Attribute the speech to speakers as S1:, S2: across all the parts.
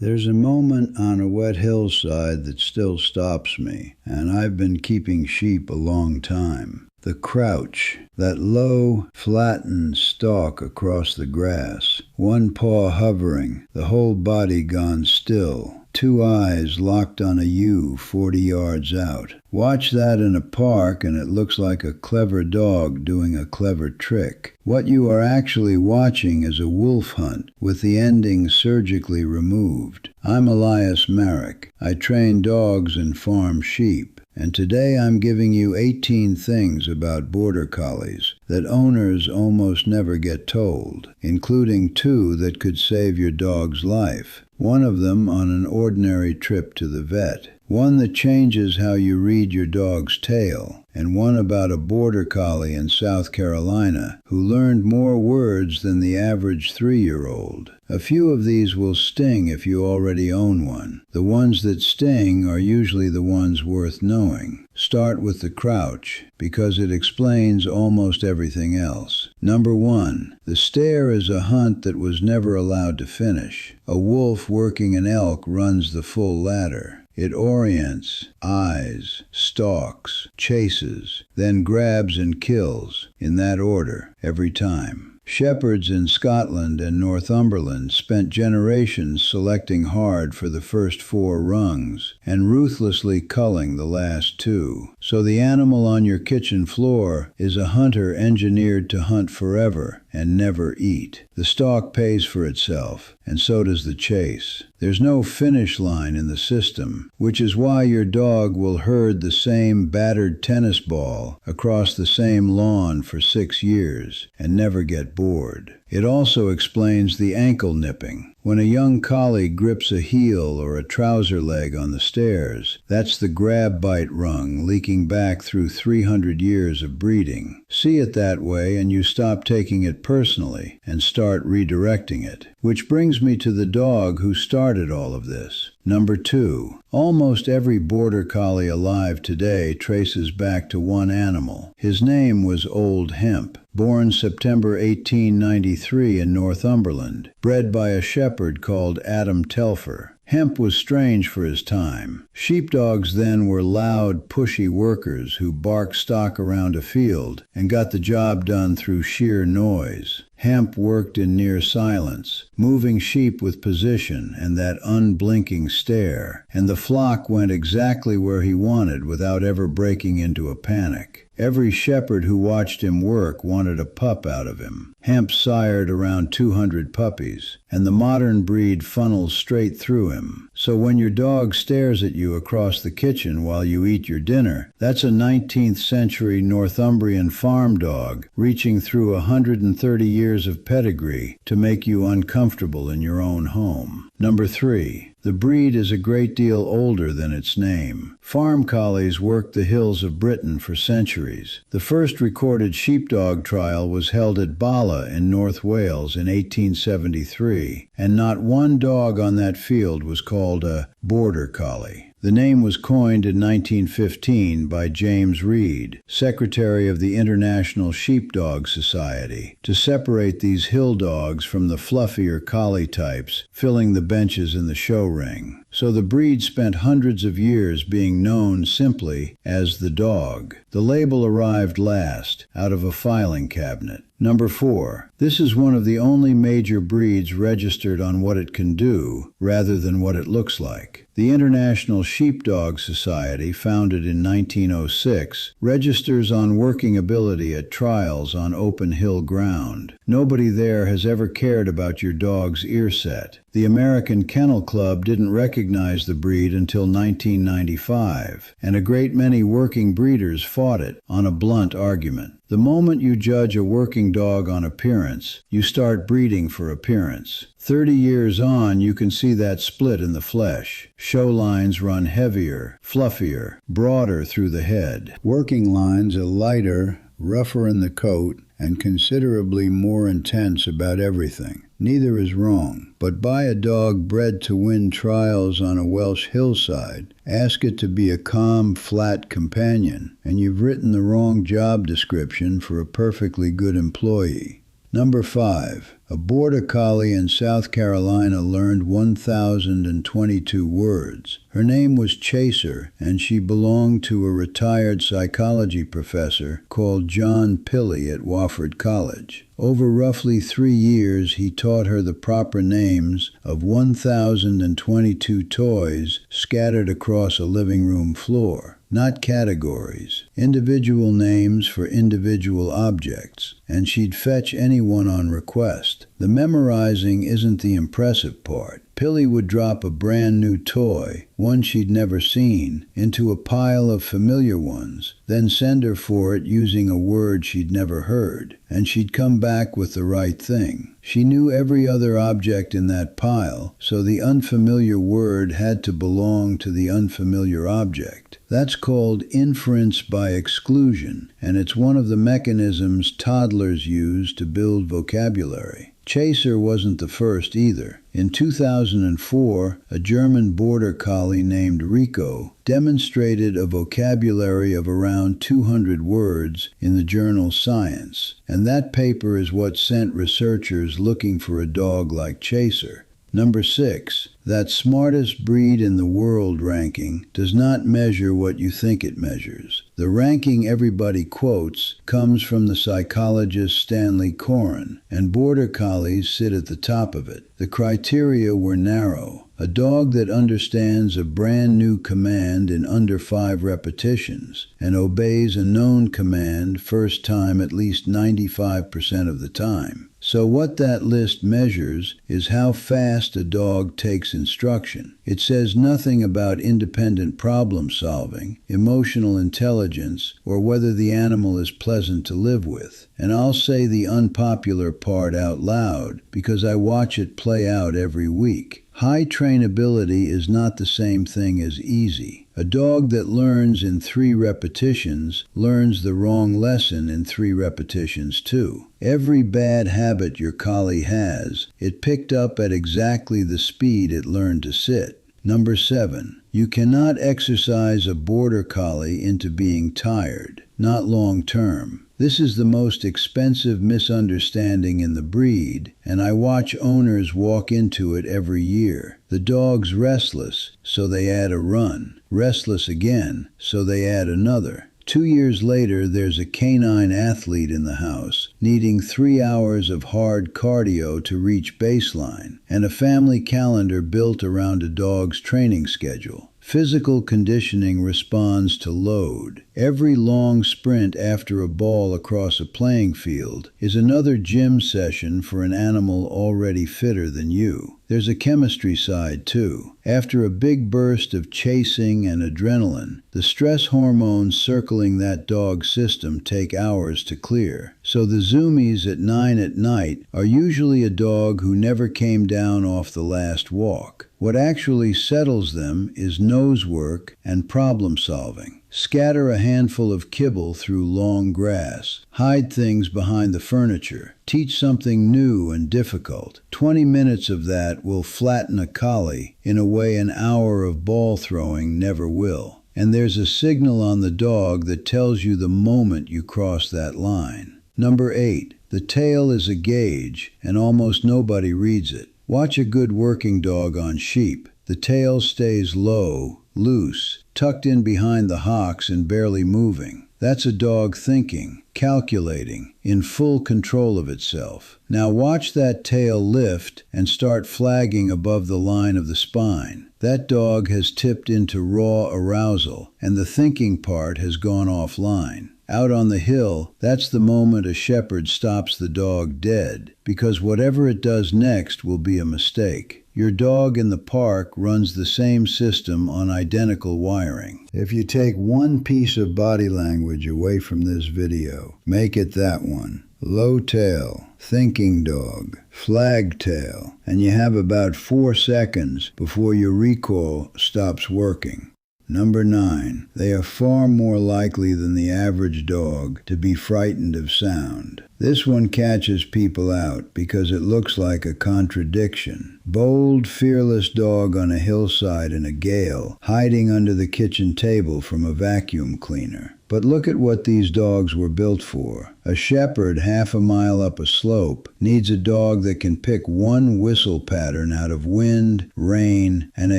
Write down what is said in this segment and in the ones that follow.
S1: There's a moment on a wet hillside that still stops me, and I've been keeping sheep a long time. The crouch, that low, flattened stalk across the grass, one paw hovering, the whole body gone still, two eyes locked on a ewe 40 yards out. Watch that in a park and it looks like a clever dog doing a clever trick. What you are actually watching is a wolf hunt, with the ending surgically removed. I'm Elias Merrick. I train dogs and farm sheep. And today I'm giving you 18 things about Border Collies that owners almost never get told, including 2 that could save your dog's life. One of them on an ordinary trip to the vet. One that changes how you read your dog's tail, and one about a Border Collie in South Carolina who learned more words than the average 3-year-old. A few of these will sting if you already own one. The ones that sting are usually the ones worth knowing. Start with the crouch, because it explains almost everything else. Number 1. The stare is a hunt that was never allowed to finish. A wolf working an elk runs the full ladder. It orients, eyes, stalks, chases, then grabs and kills, in that order, every time. Shepherds in Scotland and Northumberland spent generations selecting hard for the first 4 rungs and ruthlessly culling the last 2. So the animal on your kitchen floor is a hunter engineered to hunt forever and never eat. The stalk pays for itself, and so does the chase. There's no finish line in the system, which is why your dog will herd the same battered tennis ball across the same lawn for 6 years and never get bored. It also explains the ankle nipping. When a young collie grips a heel or a trouser leg on the stairs, that's the grab bite rung leaking back through 300 years of breeding. See it that way and you stop taking it personally and start redirecting it. Which brings me to the dog who started all of this. Number 2. Almost every Border Collie alive today traces back to one animal. His name was Old Hemp. Born September 1893 in Northumberland, bred by a shepherd called Adam Telfer. Hemp was strange for his time. Sheepdogs then were loud, pushy workers who barked stock around a field and got the job done through sheer noise. Hemp worked in near silence, moving sheep with position and that unblinking stare, and the flock went exactly where he wanted without ever breaking into a panic. Every shepherd who watched him work wanted a pup out of him. Hemp sired around 200 puppies, and the modern breed funnels straight through him. So when your dog stares at you across the kitchen while you eat your dinner, that's a 19th century Northumbrian farm dog reaching through 130 years of pedigree to make you uncomfortable in your own home. Number 3. The breed is a great deal older than its name. Farm collies worked the hills of Britain for centuries. The first recorded sheepdog trial was held at Bala in North Wales in 1873, and not one dog on that field was called a Border Collie. The name was coined in 1915 by James Reed, secretary of the International Sheepdog Society, to separate these hill dogs from the fluffier collie types filling the benches in the show ring. So the breed spent hundreds of years being known simply as the dog. The label arrived last, out of a filing cabinet. Number 4. This is one of the only major breeds registered on what it can do, rather than what it looks like. The International Sheepdog Society, founded in 1906, registers on working ability at trials on open hill ground. Nobody there has ever cared about your dog's ear set. The American Kennel Club didn't recognize the breed until 1995, and a great many working breeders fought it on a blunt argument. The moment you judge a working dog on appearance, you start breeding for appearance. 30 years on, you can see that split in the flesh. Show lines run heavier, fluffier, broader through the head. Working lines are lighter, rougher in the coat, and considerably more intense about everything. Neither is wrong, but buy a dog bred to win trials on a Welsh hillside. Ask it to be a calm, flat companion, and you've written the wrong job description for a perfectly good employee. Number 5. A Border Collie in South Carolina learned 1,022 words. Her name was Chaser, and she belonged to a retired psychology professor called John Pilley at Wofford College. Over roughly 3 years, he taught her the proper names of 1,022 toys scattered across a living room floor. Not categories, individual names for individual objects, and she'd fetch anyone on request. The memorizing isn't the impressive part. Pilley would drop a brand new toy, one she'd never seen, into a pile of familiar ones, then send her for it using a word she'd never heard, and she'd come back with the right thing. She knew every other object in that pile, so the unfamiliar word had to belong to the unfamiliar object. That's called inference by exclusion, and it's one of the mechanisms toddlers use to build vocabulary. Chaser wasn't the first either. In 2004, a German Border Collie named Rico demonstrated a vocabulary of around 200 words in the journal Science, and that paper is what sent researchers looking for a dog like Chaser. Number 6. That smartest breed in the world ranking does not measure what you think it measures. The ranking everybody quotes comes from the psychologist Stanley Coren, and Border Collies sit at the top of it. The criteria were narrow. A dog that understands a brand new command in under 5 repetitions and obeys a known command first time at least 95% of the time. So what that list measures is how fast a dog takes instruction. It says nothing about independent problem solving, emotional intelligence, or whether the animal is pleasant to live with. And I'll say the unpopular part out loud because I watch it play out every week. High trainability is not the same thing as easy. A dog that learns in 3 repetitions learns the wrong lesson in 3 repetitions too. Every bad habit your collie has, it picked up at exactly the speed it learned to sit. Number 7. You cannot exercise a Border Collie into being tired, not long term. This is the most expensive misunderstanding in the breed, and I watch owners walk into it every year. The dog's restless, so they add a run. Restless again, so they add another. 2 years later, there's a canine athlete in the house, needing 3 hours of hard cardio to reach baseline, and a family calendar built around a dog's training schedule. Physical conditioning responds to load. Every long sprint after a ball across a playing field is another gym session for an animal already fitter than you. There's a chemistry side too. After a big burst of chasing and adrenaline, the stress hormones circling that dog's system take hours to clear. So the zoomies at 9 at night are usually a dog who never came down off the last walk. What actually settles them is nose work and problem solving. Scatter a handful of kibble through long grass. Hide things behind the furniture. Teach something new and difficult. 20 minutes of that will flatten a collie in a way an hour of ball throwing never will. And there's a signal on the dog that tells you the moment you cross that line. Number 8. The tail is a gauge, and almost nobody reads it. Watch a good working dog on sheep. The tail stays low, loose, tucked in behind the hocks and barely moving. That's a dog thinking, calculating, in full control of itself. Now watch that tail lift and start flagging above the line of the spine. That dog has tipped into raw arousal, and the thinking part has gone offline. Out on the hill, that's the moment a shepherd stops the dog dead, because whatever it does next will be a mistake. Your dog in the park runs the same system on identical wiring. If you take one piece of body language away from this video, make it that one. Low tail, thinking dog, flag tail, and you have about 4 seconds before your recall stops working. Number 9. They are far more likely than the average dog to be frightened of sound. This one catches people out because it looks like a contradiction. Bold, fearless dog on a hillside in a gale, hiding under the kitchen table from a vacuum cleaner. But look at what these dogs were built for. A shepherd half a mile up a slope needs a dog that can pick one whistle pattern out of wind, rain, and a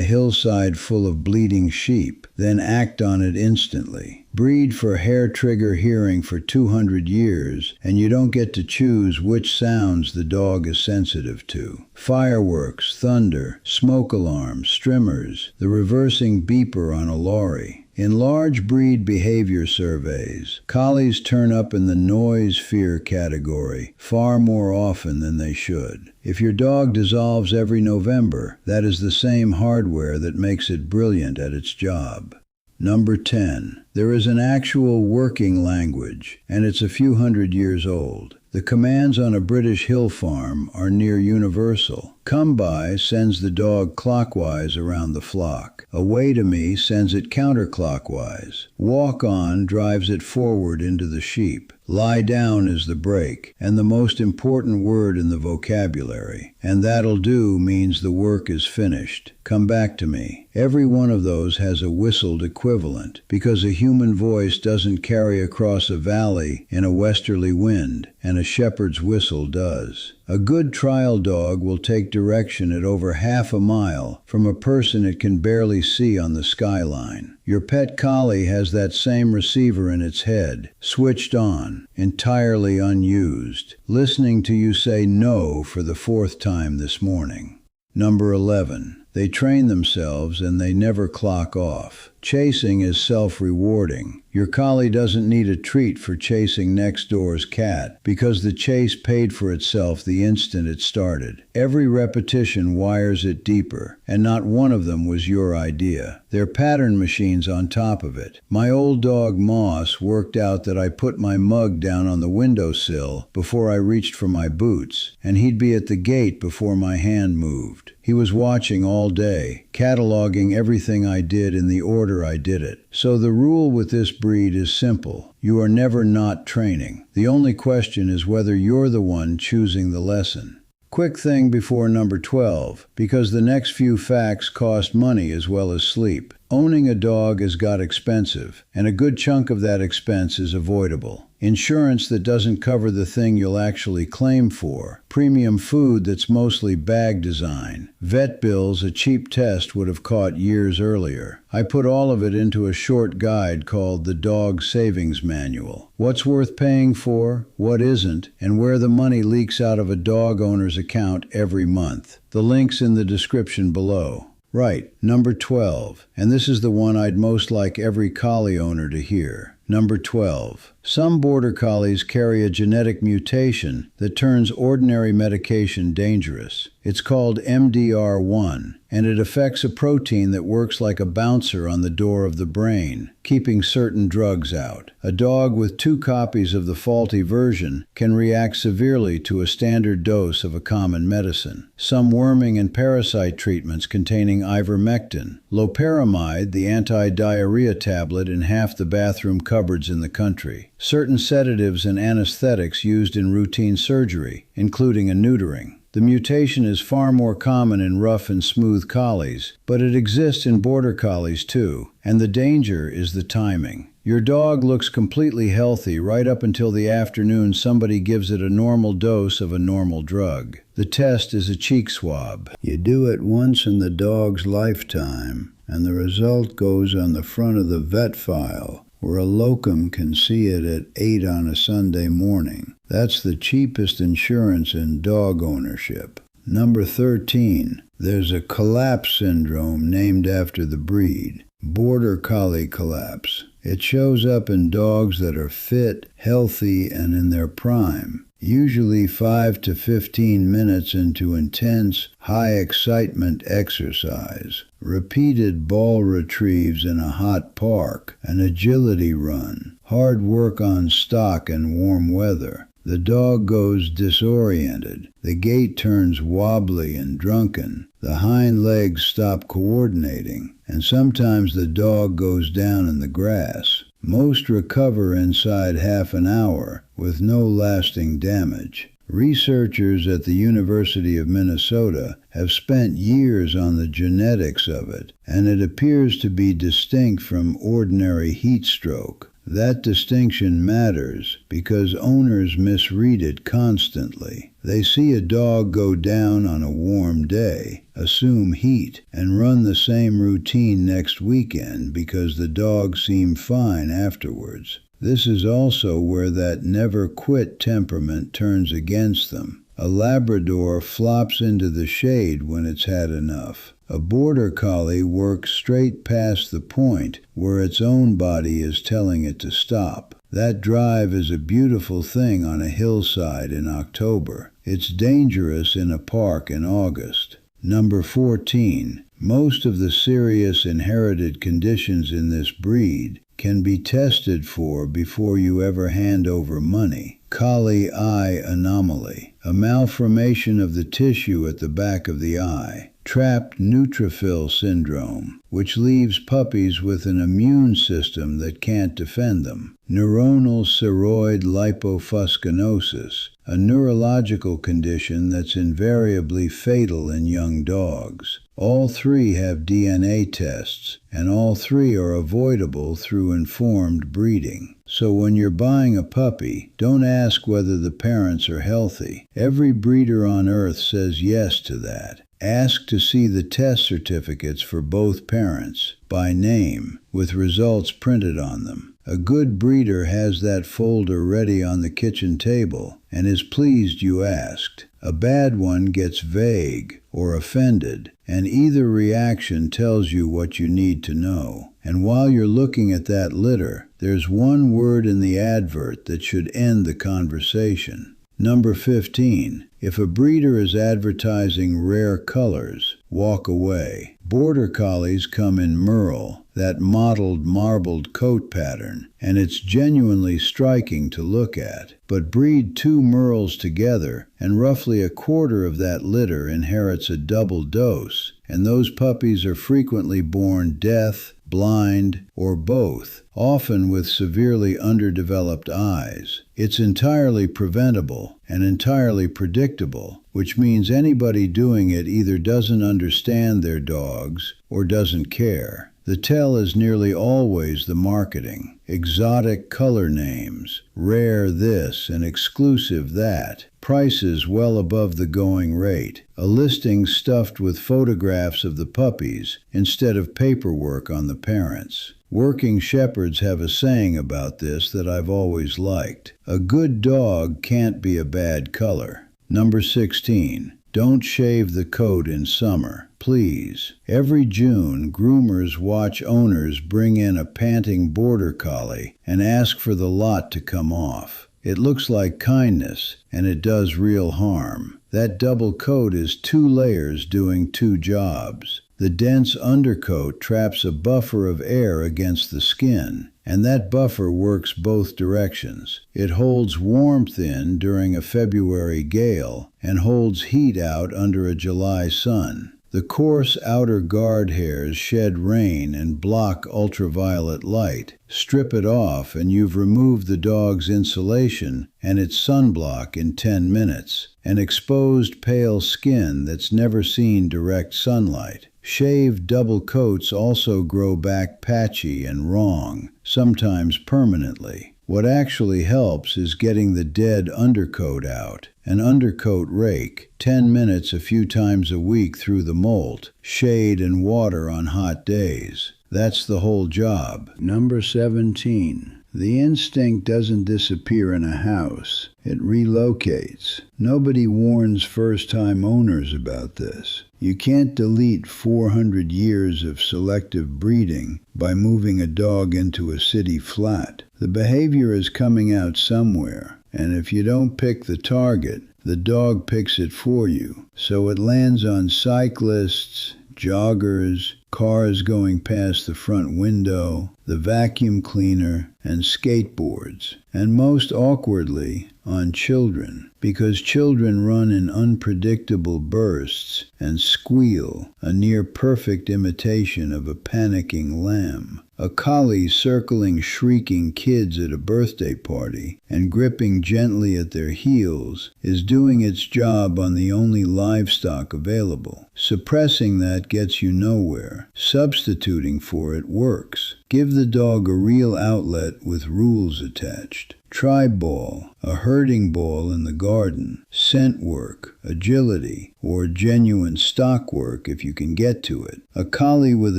S1: hillside full of bleating sheep, then act on it instantly. Breed for hair-trigger hearing for 200 years, and you don't get to choose which sounds the dog is sensitive to. Fireworks, thunder, smoke alarms, streamers, the reversing beeper on a lorry. In large breed behavior surveys, collies turn up in the noise fear category far more often than they should. If your dog dissolves every November, that is the same hardware that makes it brilliant at its job. Number 10. There is an actual working language, and it's a few hundred years old. The commands on a British hill farm are near universal. Come by sends the dog clockwise around the flock. Away to me sends it counterclockwise. Walk on drives it forward into the sheep. Lie down is the break, and the most important word in the vocabulary. And that'll do means the work is finished. Come back to me. Every one of those has a whistled equivalent, because a human voice doesn't carry across a valley in a westerly wind, and a shepherd's whistle does. A good trial dog will take direction at over half a mile from a person it can barely see on the skyline. Your pet collie has that same receiver in its head, switched on, entirely unused, listening to you say no for the 4th time this morning. Number 11. They train themselves and they never clock off. Chasing is self-rewarding. Your collie doesn't need a treat for chasing next door's cat because the chase paid for itself the instant it started. Every repetition wires it deeper, and not one of them was your idea. They're pattern machines on top of it. My old dog Moss worked out that I put my mug down on the windowsill before I reached for my boots, and he'd be at the gate before my hand moved. He was watching all day, cataloging everything I did in the order I did it. So the rule with this breed is simple. You are never not training. The only question is whether you're the one choosing the lesson. Quick thing before number 12, because the next few facts cost money as well as sleep. Owning a dog has got expensive, and a good chunk of that expense is avoidable. Insurance that doesn't cover the thing you'll actually claim for. Premium food that's mostly bag design. Vet bills a cheap test would have caught years earlier. I put all of it into a short guide called the Dog Savings Manual. What's worth paying for, what isn't, and where the money leaks out of a dog owner's account every month. The link's in the description below. Right, number 12, and this is the one I'd most like every collie owner to hear. Number 12. Some Border Collies carry a genetic mutation that turns ordinary medication dangerous. It's called MDR1, and it affects a protein that works like a bouncer on the door of the brain, keeping certain drugs out. A dog with 2 copies of the faulty version can react severely to a standard dose of a common medicine. Some worming and parasite treatments containing ivermectin, loperamide, the anti-diarrhea tablet in half the bathroom cupboards in the country. Certain sedatives and anesthetics used in routine surgery, including a neutering. The mutation is far more common in rough and smooth collies, but it exists in Border Collies too, and the danger is the timing. Your dog looks completely healthy right up until the afternoon somebody gives it a normal dose of a normal drug. The test is a cheek swab. You do it once in the dog's lifetime, and the result goes on the front of the vet file, where a locum can see it at 8 on a Sunday morning. That's the cheapest insurance in dog ownership. Number 13. There's a collapse syndrome named after the breed. Border Collie collapse. It shows up in dogs that are fit, healthy, and in their prime. Usually 5 to 15 minutes into intense, high-excitement exercise, repeated ball retrieves in a hot park, an agility run, hard work on stock in warm weather. The dog goes disoriented, the gait turns wobbly and drunken, the hind legs stop coordinating, and sometimes the dog goes down in the grass. Most recover inside half an hour with no lasting damage. Researchers at the University of Minnesota have spent years on the genetics of it, and it appears to be distinct from ordinary heat stroke. That distinction matters because owners misread it constantly. They see a dog go down on a warm day, assume heat, and run the same routine next weekend because the dog seemed fine afterwards. This is also where that never-quit temperament turns against them. A Labrador flops into the shade when it's had enough. A Border Collie works straight past the point where its own body is telling it to stop. That drive is a beautiful thing on a hillside in October. It's dangerous in a park in August. Number 14. Most of the serious inherited conditions in this breed can be tested for before you ever hand over money. Collie eye anomaly, a malformation of the tissue at the back of the eye. Trapped neutrophil syndrome, which leaves puppies with an immune system that can't defend them. Neuronal ceroid lipofuscinosis, a neurological condition that's invariably fatal in young dogs. All three have DNA tests, and all three are avoidable through informed breeding. So when you're buying a puppy, don't ask whether the parents are healthy. Every breeder on earth says yes to that. Ask to see the test certificates for both parents, by name, with results printed on them. A good breeder has that folder ready on the kitchen table and is pleased you asked. A bad one gets vague or offended, and either reaction tells you what you need to know. And while you're looking at that litter, there's one word in the advert that should end the conversation. Number 15. If a breeder is advertising rare colors, walk away. Border Collies come in merle, that mottled marbled coat pattern, and it's genuinely striking to look at. But breed two merles together, and roughly a quarter of that litter inherits a double dose, and those puppies are frequently born deaf, blind, or both, often with severely underdeveloped eyes. It's entirely preventable and entirely predictable, which means anybody doing it either doesn't understand their dogs or doesn't care. The tell is nearly always the marketing. Exotic color names, rare this and exclusive that, prices well above the going rate, a listing stuffed with photographs of the puppies instead of paperwork on the parents. Working shepherds have a saying about this that I've always liked. A good dog can't be a bad color. Number 16. Don't shave the coat in summer, please. Every June, groomers watch owners bring in a panting Border Collie and ask for the lot to come off. It looks like kindness, and it does real harm. That double coat is 2 layers doing 2 jobs. The dense undercoat traps a buffer of air against the skin, and that buffer works both directions. It holds warmth in during a February gale and holds heat out under a July sun. The coarse outer guard hairs shed rain and block ultraviolet light. Strip it off and you've removed the dog's insulation and its sunblock in 10 minutes. An exposed pale skin that's never seen direct sunlight. Shaved double coats also grow back patchy and wrong, sometimes permanently. What actually helps is getting the dead undercoat out. An undercoat rake, 10 minutes a few times a week through the molt, shade and water on hot days. That's the whole job. Number 17. The instinct doesn't disappear in a house. It relocates. Nobody warns first-time owners about this. You can't delete 400 years of selective breeding by moving a dog into a city flat. The behavior is coming out somewhere, and if you don't pick the target, the dog picks it for you. So it lands on cyclists, joggers, cars going past the front window, the vacuum cleaner, and skateboards. And most awkwardly, on children, because children run in unpredictable bursts and squeal, a near-perfect imitation of a panicking lamb. A collie circling shrieking kids at a birthday party and gripping gently at their heels is doing its job on the only livestock available. Suppressing that gets you nowhere. Substituting for it works. Give the dog a real outlet with rules attached. Tribe ball, a herding ball in the garden, scent work, agility, or genuine stock work if you can get to it. A collie with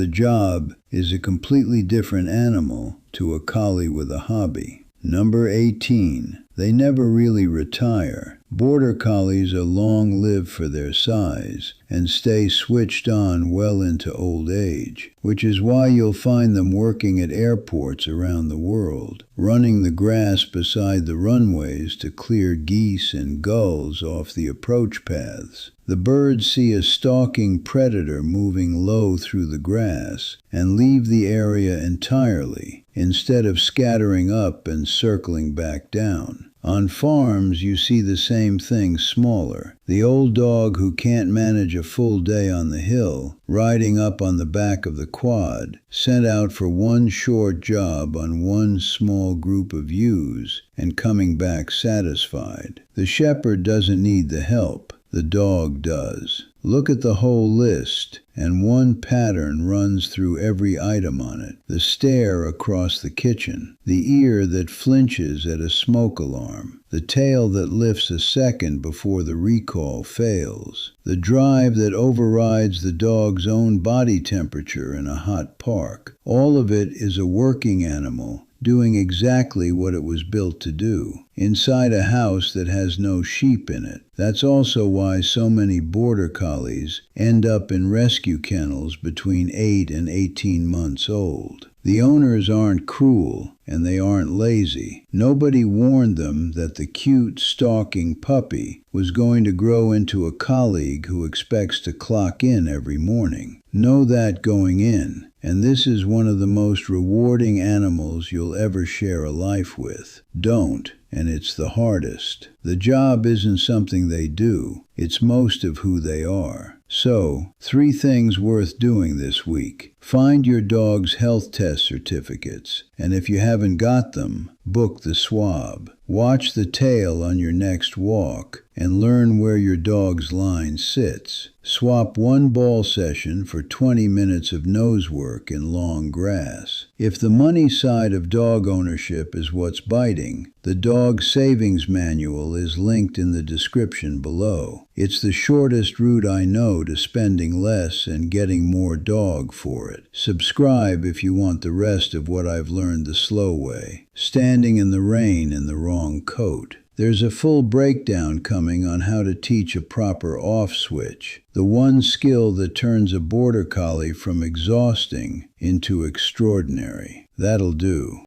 S1: a job is a completely different animal to a collie with a hobby. Number 18. They never really retire. Border Collies are long-lived for their size and stay switched on well into old age, which is why you'll find them working at airports around the world, running the grass beside the runways to clear geese and gulls off the approach paths. The birds see a stalking predator moving low through the grass and leave the area entirely, instead of scattering up and circling back down. On farms, you see the same thing smaller. The old dog who can't manage a full day on the hill, riding up on the back of the quad, sent out for one short job on one small group of ewes and coming back satisfied. The shepherd doesn't need the help. The dog does. Look at the whole list, and one pattern runs through every item on it. The stare across the kitchen, the ear that flinches at a smoke alarm, the tail that lifts a second before the recall fails, the drive that overrides the dog's own body temperature in a hot park. All of it is a working animal doing exactly what it was built to do, inside a house that has no sheep in it. That's also why so many Border Collies end up in rescue kennels between 8 and 18 months old. The owners aren't cruel, and they aren't lazy. Nobody warned them that the cute, stalking puppy was going to grow into a colleague who expects to clock in every morning. Know that going in, and this is one of the most rewarding animals you'll ever share a life with. Don't, and it's the hardest. The job isn't something they do, it's most of who they are. So, 3 things worth doing this week. Find your dog's health test certificates, and if you haven't got them, book the swab. Watch the tail on your next walk and learn where your dog's line sits. Swap one ball session for 20 minutes of nose work in long grass. If the money side of dog ownership is what's biting, the dog savings manual is linked in the description below. It's the shortest route I know to spending less and getting more dog for it. Subscribe if you want the rest of what I've learned the slow way. Standing in the rain in the wrong coat. There's a full breakdown coming on how to teach a proper off switch, the one skill that turns a Border Collie from exhausting into extraordinary. That'll do.